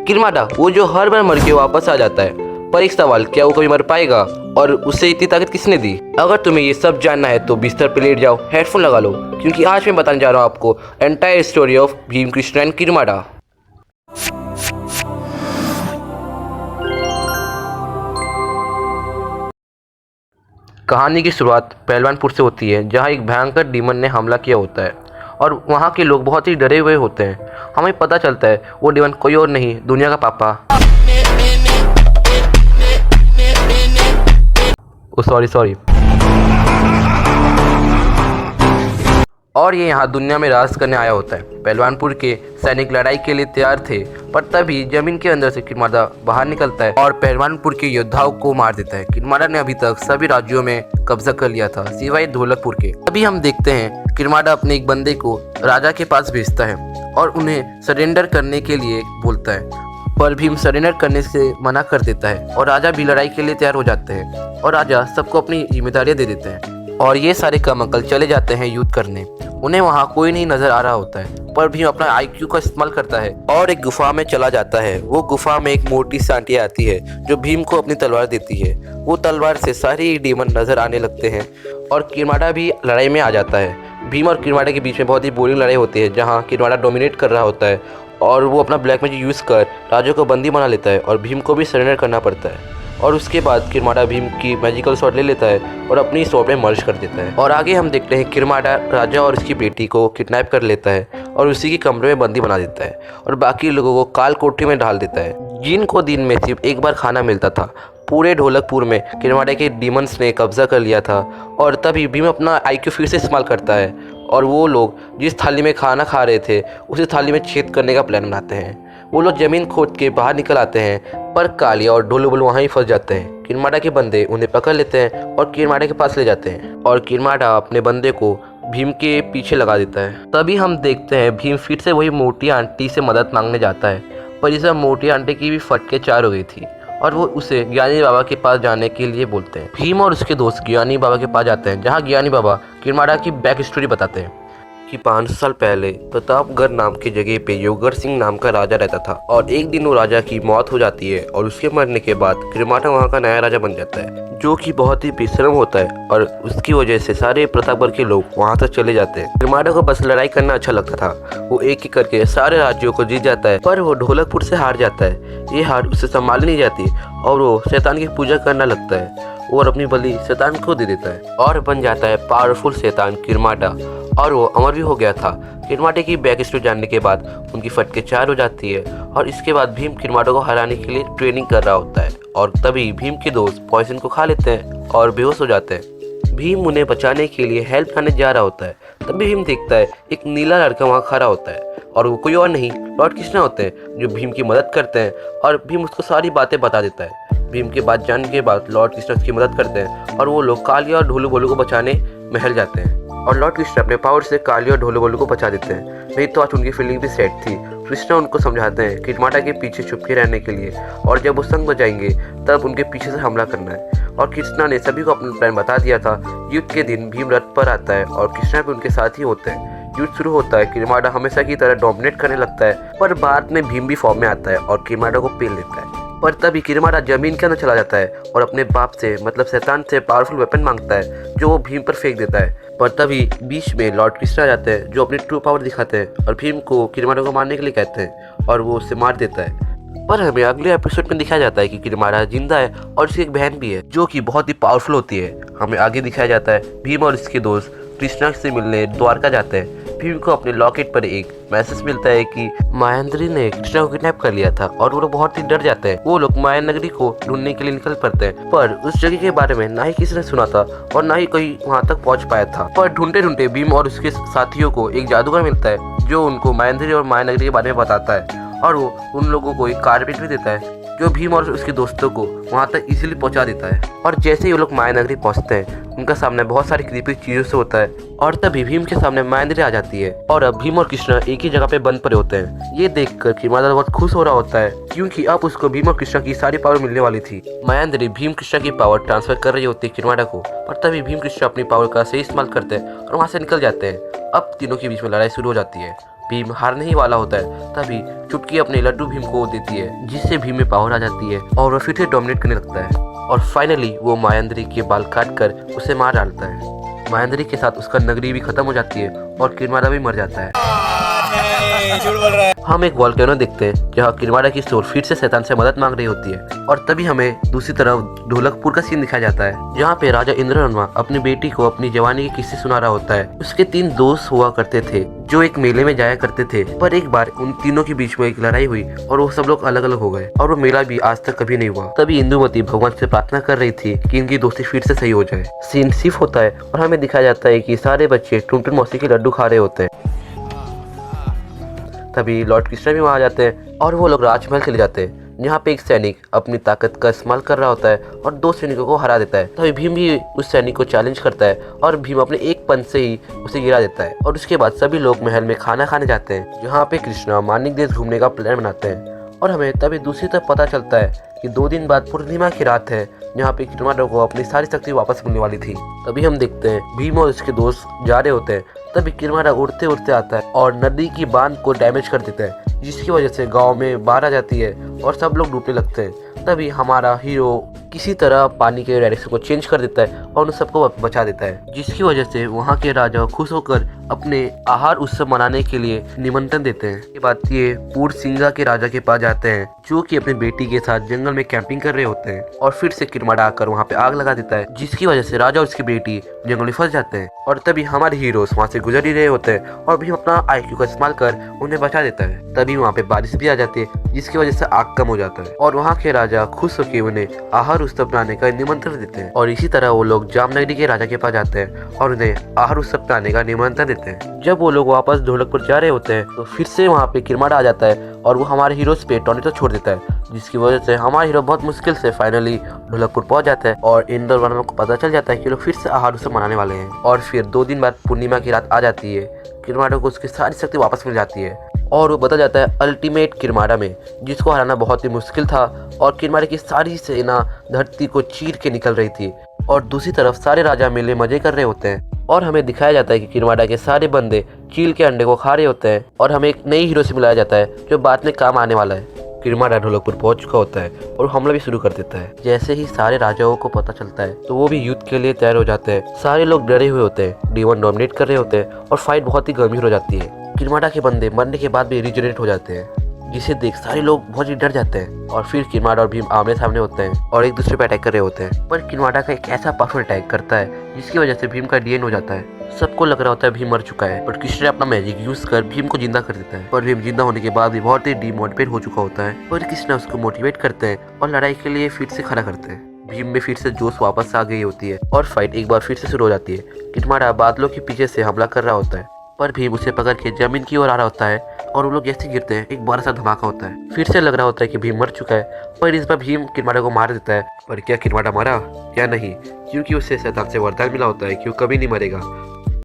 किरमाडा वो जो हर बार मर के वापस आ जाता है। पर एक सवाल, क्या वो कभी मर पाएगा? और उसे इतनी ताकत किसने दी? अगर तुम्हें ये सब जानना है तो बिस्तर पे लेट जाओ, हेडफोन लगा लो, क्योंकि आज मैं बताने जा रहा हूँ आपको entire story of Bhim Krishna and Kirmada. कहानी की शुरुआत पहलवानपुर से होती है, जहाँ एक भयंकर डीमन ने हमला किया होता है और वहाँ के लोग बहुत ही डरे हुए होते हैं। हमें पता चलता है वो डीमन कोई और नहीं, दुनिया का पापा, सॉरी, और ये यहाँ दुनिया में राज करने आया होता है। पहलवानपुर के सैनिक लड़ाई के लिए तैयार थे, पर तभी जमीन के अंदर से किरमाडा बाहर निकलता है और पहलवानपुर के योद्धाओं को मार देता है। किरमाडा ने अभी तक सभी राज्यों में कब्जा कर लिया था, सिवाय ढोलकपुर के। अभी हम देखते हैं किरमाडा अपने एक बंदे को राजा के पास भेजता है और उन्हें सरेंडर करने के लिए बोलता है, पर भीम सरेंडर करने से मना कर देता है और राजा भी लड़ाई के लिए तैयार हो जाते हैं और राजा सबको अपनी जिम्मेदारियां दे देते हैं और ये सारे कमकल चले जाते हैं युद्ध करने। उन्हें वहाँ कोई नहीं नजर आ रहा होता है, पर भीम अपना आईक्यू का इस्तेमाल करता है और एक गुफा में चला जाता है। वो गुफा में एक मोटी सी आंटी आती है जो भीम को अपनी तलवार देती है। वो तलवार से सारे डीमन नजर आने लगते हैं और किरमाडा भी लड़ाई में आ जाता है। भीम और किरमाडा के बीच में बहुत ही बोरिंग लड़ाई होती है, जहाँ किरमाडा डोमिनेट कर रहा होता है और वो अपना ब्लैक मैजिक यूज़ कर राजा को बंदी बना लेता है और भीम को भी सरेंडर करना पड़ता है। और उसके बाद किरमाडा भीम की मैजिकल स्वॉर्ड ले लेता है और अपनी स्वॉर्ड में मर्ज कर देता है। और आगे हम देखते हैं किरमाडा राजा और उसकी बेटी को किडनैप कर लेता है और उसी के कमरे में बंदी बना देता है और बाकी लोगों को काल कोठरी में डाल देता है, जिनको दिन में सिर्फ एक बार खाना मिलता था। पूरे ढोलकपुर में किरमाडा के डीमंस ने कब्जा कर लिया था और तभी भीम अपना आईक्यू फिर से इस्तेमाल करता है और वो लोग जिस थाली में खाना खा रहे थे उसी थाली में छेद करने का प्लान बनाते हैं। वो लोग ज़मीन खोद के बाहर निकल आते हैं, पर कालिया और ढोलुबुल वहाँ ही फंस जाते हैं। किरमाडा के बंदे उन्हें पकड़ लेते हैं और किरमाडा के पास ले जाते हैं और किरमाडा अपने बंदे को भीम के पीछे लगा देता है। तभी हम देखते हैं भीम फिर से वही मोटी आंटी से मदद मांगने जाता है, पर इस मोटी आंटी की भी फटके चार हो गई थी और वो उसे ज्ञानी बाबा के पास जाने के लिए बोलते हैं। भीम और उसके दोस्त ज्ञानी बाबा के पास जाते हैं, जहाँ ज्ञानी बाबा किरमाडा की बैक स्टोरी बताते हैं कि 500 साल पहले प्रतापगढ़ नाम की जगह पे योगर सिंह नाम का राजा रहता था और एक दिन वो राजा की मौत हो जाती है और उसके मरने के बाद किरमाडा वहाँ का नया राजा बन जाता है, जो कि बहुत ही बेशर्म होता है और उसकी वजह से सारे प्रतापगढ़ के लोग वहाँ तक चले जाते हैं। किरमाडा को बस लड़ाई करना अच्छा लगता था। वो एक एक करके सारे राज्यों को जीत जाता है, पर वो ढोलकपुर से हार जाता है। ये हार उसे संभाली नहीं जाती और वो शैतान की पूजा करने लगता है और अपनी बलि शैतान को दे देता है और बन जाता है पावरफुल शैतान किरमाडा, और वो अमर भी हो गया था। किरमाडा की बैक स्टोरी जानने के बाद उनकी फटके चार हो जाती है और इसके बाद भीम किरमाडा को हराने के लिए ट्रेनिंग कर रहा होता है और तभी भीम के दोस्त पॉइजन को खा लेते हैं और बेहोश हो जाते हैं। भीम उन्हें बचाने के लिए हेल्प करने जा रहा होता है, तभी भीम देखता है एक नीला लड़का वहाँ खड़ा होता है और वो कोई और नहीं लॉर्ड कृष्णा होते हैं, जो भीम की मदद करते हैं और भीम उसको सारी बातें बता देता है। भीम की बात जानने के बाद लॉर्ड कृष्णा उसकी मदद करते हैं और वो लोग कालिया और ढोलू बोलू को बचाने महल जाते हैं और लॉर्ड कृष्णा अपने पावर से कालिया और ढोलू बोलू को बचा देते हैं। नहीं तो आज उनकी फीलिंग भी सेट थी। कृष्णा उनको समझाते हैं किरमाडा के पीछे छुपके रहने के लिए और जब वो संग बजाएंगे तब उनके पीछे से हमला करना है। और कृष्णा ने सभी को अपना प्लान बता दिया था। युद्ध के दिन भीम रथ पर आता है और कृष्णा भी उनके साथ ही होते हैं। युद्ध शुरू होता है। किरमाडा हमेशा की तरह डोमिनेट करने लगता है, पर बाद में भीम भी फॉर्म में आता है और किरमाडा को पेल लेता है। पर तभी किरमाडा जमीन के अंदर चला जाता है और अपने बाप से मतलब शैतान से पावरफुल वेपन मांगता है, जो वो भीम पर फेंक देता है। पर तभी बीच में लॉर्ड कृष्णा आ जाते हैं, जो अपनी ट्रू पावर दिखाते हैं और भीम को किरमाडा को मारने के लिए कहते हैं और वो उसे मार देता है। पर हमें अगले एपिसोड में दिखाया जाता है कि किरमाडा जिंदा है और उसकी एक बहन भी है, जो कि बहुत ही पावरफुल होती है। हमें आगे दिखाया जाता है भीम और उसके दोस्त कृष्णा से मिलने द्वारका जाते हैं। भीम को अपने लॉकेट पर एक मैसेज मिलता है कि मायानगरी ने कृष्णा को किडनैप कर लिया था और वो लोग बहुत ही डर जाते हैं। वो लोग मायानगरी को ढूंढने के लिए निकल पड़ते हैं, पर उस जगह के बारे में ना ही किसी ने सुना था और ना ही कोई वहां तक पहुंच पाया था। पर ढूंढते ढूंढते भीम और उसके साथियों को एक जादूगर मिलता है, जो उनको मायानगरी और मायानगरी के बारे में बताता है और वो उन लोगों को एक कारपेट भी देता है, जो भीम और उसके दोस्तों को वहां तक इजीली पहुंचा देता है। और जैसे ही वो लोग मायानगरी पहुंचते हैं, उनका सामने बहुत सारी क्रीपी चीजों से होता है और तभी भीम के सामने मायानगरी आ जाती है और अब भीम और कृष्णा एक ही जगह पे बंद पड़े होते हैं। ये देखकर किरमाडा बहुत खुश हो रहा होता है, क्योंकि अब उसको भीम और कृष्णा की सारी पावर मिलने वाली थी। मायानगरी भीम कृष्णा की पावर ट्रांसफर कर रही होती है किरमाडा को, और तभी भीम कृष्णा अपनी पावर का सही इस्तेमाल करते हैं और वहाँ से निकल जाते हैं। अब तीनों के बीच में लड़ाई शुरू हो जाती है भीम हारने ही वाला होता है तभी चुटकी अपने लड्डू भीम को देती है, जिससे भीम में पावर आ जाती है और वो फिर से डोमिनेट करने लगता है। और फाइनली वो मायान्द्री के बाल काट कर उसे मार डालता है। मायान्द्री के साथ उसका नगरी भी खत्म हो जाती है और किरमारा भी मर जाता है। हम एक वॉल्केनो देखते हैं जहाँ किरमारा की सोल फिर से शैतान से मदद मांग रही होती है और तभी हमें दूसरी तरफ ढोलकपुर का सीन दिखाया जाता है जहाँ पे राजा इंद्रवर्मा अपनी बेटी को अपनी जवानी के किस्से सुना रहा होता है। उसके 3 दोस्त हुआ करते थे जो एक मेले में जाया करते थे, पर एक बार उन तीनों के बीच में एक लड़ाई हुई और वो सब लोग अलग अलग हो गए और वो मेला भी आज तक कभी नहीं हुआ। तभी इंदुमती भगवान से प्रार्थना कर रही थी कि इनकी दोस्ती फिर से सही हो जाए। सीन शिफ्ट होता है और हमें दिखाया जाता है कि सारे बच्चे टुनटुन मौसी के लड्डू खा रहे होते हैं। तभी लॉर्ड कृष्णा भी वहाँ जाते हैं और वो लोग राजमहल चले जाते हैं जहाँ पे एक सैनिक अपनी ताकत का इस्तेमाल कर रहा होता है और 2 सैनिकों को हरा देता है। तभी भीम भी उस सैनिक को चैलेंज करता है और भीम अपने एक पंच से ही उसे गिरा देता है। और उसके बाद सभी लोग महल में खाना खाने जाते हैं जहाँ पे कृष्णा मानिक देश घूमने का प्लान बनाते हैं। और हमें तभी दूसरी तरफ पता चलता है कि 2 दिन बाद पूर्णिमा की रात है जहाँ पे किरमारा को अपनी सारी शक्ति वापस मिलने वाली थी। तभी हम देखते हैं भीम और उसके दोस्त जा रहे होते हैं। तभी किरमारा उड़ते उड़ते आता है और नदी की बांध को डैमेज कर देता है, जिसकी वजह से गांव में बाढ़ आ जाती है और सब लोग डूबने लगते हैं। तभी हमारा हीरो किसी तरह पानी के डायरेक्शन को चेंज कर देता है और उन सबको बचा देता है, जिसकी वजह से वहाँ के राजा खुश होकर अपने आहार उत्सव मनाने के लिए निमंत्रण देते हैं। इसके बाद ये पूर्सिंगा के राजा के पास जाते हैं जो कि अपनी बेटी के साथ जंगल में कैंपिंग कर रहे होते हैं और फिर से किरमारा आकर वहाँ पे आग लगा देता है, जिसकी वजह से राजा और उसकी बेटी जंगल में फंस जाते हैं। और तभी हमारे हीरोज वहाँ से गुजर ही रहे होते हैं और भी अपना IQ का इस्तेमाल कर उन्हें बचा देता है। तभी वहाँ पे बारिश भी आ जाती है, जिसकी वजह से आग कम हो जाता है और वहाँ के राजा खुश होकर उन्हें आहार उत्सव बनाने का निमंत्रण देते हैं। और इसी तरह वो लोग जामनगरी के राजा के पास जाते हैं और उन्हें आहार उत्सव बनाने का निमंत्रण देते हैं। जब वो लोग वापस ढोलकपुर जा रहे होते हैं तो फिर से वहाँ पे किरमारा आ जाता है और वो हमारे हीरोज पे टॉर्नेडो छोड़ देता है, जिसकी वजह से हमारा हीरो बहुत मुश्किल से फाइनली ढोलकपुर पहुंच जाता है। और इंद्रवर्मा को पता चल जाता है कि लोग फिर से आहार उत्सव मनाने वाले हैं। और फिर 2 दिन बाद पूर्णिमा की रात आ जाती है। किरमारा को उसकी सारी शक्ति वापस मिल जाती है और वो बदल जाता है अल्टीमेट किरमारा में, जिसको हराना बहुत ही मुश्किल था और किरमारा की सारी सेना धरती को चीर के निकल रही थी। और दूसरी तरफ सारे राजा मिले मजे कर रहे होते हैं और हमें दिखाया जाता है कि किरमारा के सारे बंदे चील के अंडे को खा रहे होते हैं। और हमें एक नई हीरो से मिलाया जाता है जो बाद में काम आने वाला है। किरमारा ढोलकपुर पहुंच चुका होता है और हमला भी शुरू कर देता है। जैसे ही सारे राजाओं को पता चलता है तो वो भी युद्ध के लिए तैयार हो जाते हैं। सारे लोग डरे हुए होते हैं, D1 डोमिनेट कर रहे होते हैं और फाइट बहुत ही गंभीर हो जाती है। किरमारा के बंदे मरने के बाद भी रिजनरेट हो जाते हैं, जिसे देख सारे लोग बहुत ही डर जाते हैं। और फिर किरमारा और भीम आमने सामने होते हैं और एक दूसरे पर अटैक कर रहे होते हैं। पर किरमारा का एक ऐसा पावरफुल अटैक करता है जिसकी वजह से भीम का DN हो जाता है। सबको लग रहा होता है भीम मर चुका है, पर कृष्ण अपना मैजिक यूज कर भीम को जिंदा कर देता है। पर भीम जिंदा होने के बाद भी बहुत ही डिमोटिवेट हो चुका होता है। पर कृष्ण उसको मोटिवेट करते हैं और लड़ाई के लिए फिर से खड़ा करते हैं। भीम में फिर से जोश वापस आ गई होती है और फाइट एक बार फिर से शुरू हो जाती है। किरमारा बादलों के पीछे से हमला कर रहा होता है, पर भीम उसे पकड़ के जमीन की ओर आ रहा होता है और वो लोग जैसे गिरते हैं एक बड़ा सा धमाका होता है। फिर से लग रहा होता है कि भीम मर चुका है, पर इस बार भीम किरमारा को मार देता है। पर क्या किरमारा मरा? क्या नहीं, क्योंकि उसे शैतान से वरदान मिला होता है कि वो कभी नहीं मरेगा